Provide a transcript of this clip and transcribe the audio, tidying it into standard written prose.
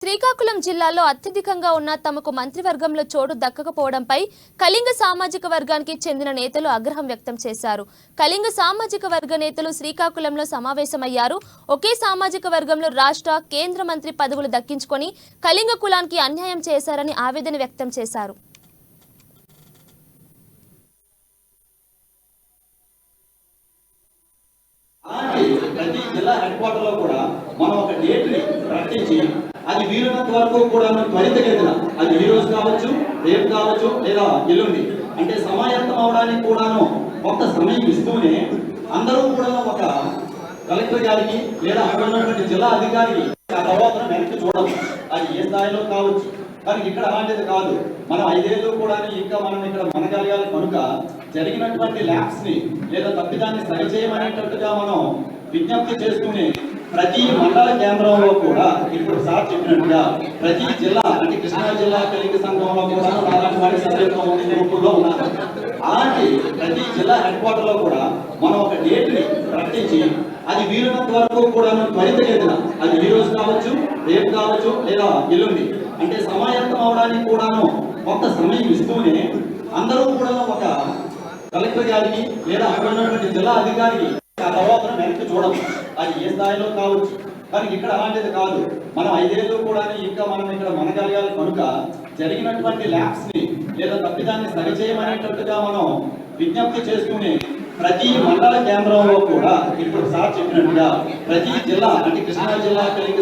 శ్రీకాకుళం జిల్లాలో అత్యధికంగా ఉన్న తమకు మంత్రివర్గంలో చోటు దక్కకపోవడంపై కళింగ సామాజిక వర్గానికి చెందిన నేతలు ఆగ్రహం వ్యక్తం చేశారు. కళింగ సామాజిక వర్గ నేతలు శ్రీకాకుళంలో సమావేశమయ్యారు. ఒకే సామాజిక వర్గంలో రాష్ట్ర, కేంద్ర మంత్రి పదవులు దక్కించుకొని కళింగ కులానికి అన్యాయం చేశారని ఆవేదన వ్యక్తం చేశారు. ప్రతి జిల్లా హెడ్ క్వార్టర్ లో కూడా మనం ఒక డేట్ ని ప్రకటించి అది వీలున్నంత వరకు కూడా త్వరితగతిన అది ఈ రోజు కావచ్చు, రేపు కావచ్చు, లేదా ఎల్లుండి అంటే సమాయత్తం అవడానికి కూడాను కొంత సమయం ఇస్తూనే అందరూ కూడా ఒక కలెక్టర్ గారికి లేదా అక్కడ ఉన్నటువంటి జిల్లా అధికారికి ఆ తర్వాత వెనక్కి చూడము. అది ఏ స్థాయిలో కావచ్చు, కానీ ఇక్కడ అలాంటిది కాదు. మనం 5 ఏళ్ళు కూడా ఇంకా మనం ఇక్కడ మనగలగాలి కనుక జరిగినటువంటి ల్యాబ్స్ ని లేదా తప్పిదాన్ని సరిచేయమనేటట్టుగా మనం విజ్ఞప్తి చేస్తూనే ప్రతి మండల కేంద్రంలో కూడా ఇప్పుడు సార్ చెప్పినట్టుగా ప్రతి జిల్లా అంటే కృష్ణా జిల్లా కళింగ సంఘంలో కూడా దాదాపు వారి సభ్యత్వం గ్రూపుల్లో ఉన్నారు. అలాంటి ప్రతి జిల్లా హెడ్ క్వార్టర్ లో కూడా మనం ఒక డేట్ ని ప్రకటించి అది వీలున్నంత వరకు కూడా త్వరితగతిన అది ఈ రోజు కావచ్చు, రేపు కావచ్చు, లేదా ఎల్లుండి అంటే సమాయత్తం అవడానికి కూడాను కొంత సమయం ఇస్తూనే అందరూ కూడా ఒక కలెక్టర్ గారికి లేదా అక్కడ ఉన్నటువంటి జిల్లా అధికారికి ఆ తర్వాత వెనక్కి చూడము. అది ఏ స్థాయిలో కావచ్చు, కానీ ఇక్కడ అలాంటిది కాదు. మనం 5 ఏళ్ళు కూడా ఇంకా మనం ఇక్కడ మనగలగాలి కనుక జరిగినటువంటి ల్యాబ్స్ ని లేదా తప్పిదాన్ని సరిచేయమనేటట్టుగా మనం విజ్ఞప్తి చేస్తూనే ప్రతి మండల కేంద్రంలో కూడా ఇప్పుడు సార్ చెప్పినట్టుగా ప్రతి జిల్లా అంటే కృష్ణా జిల్లా కళింగ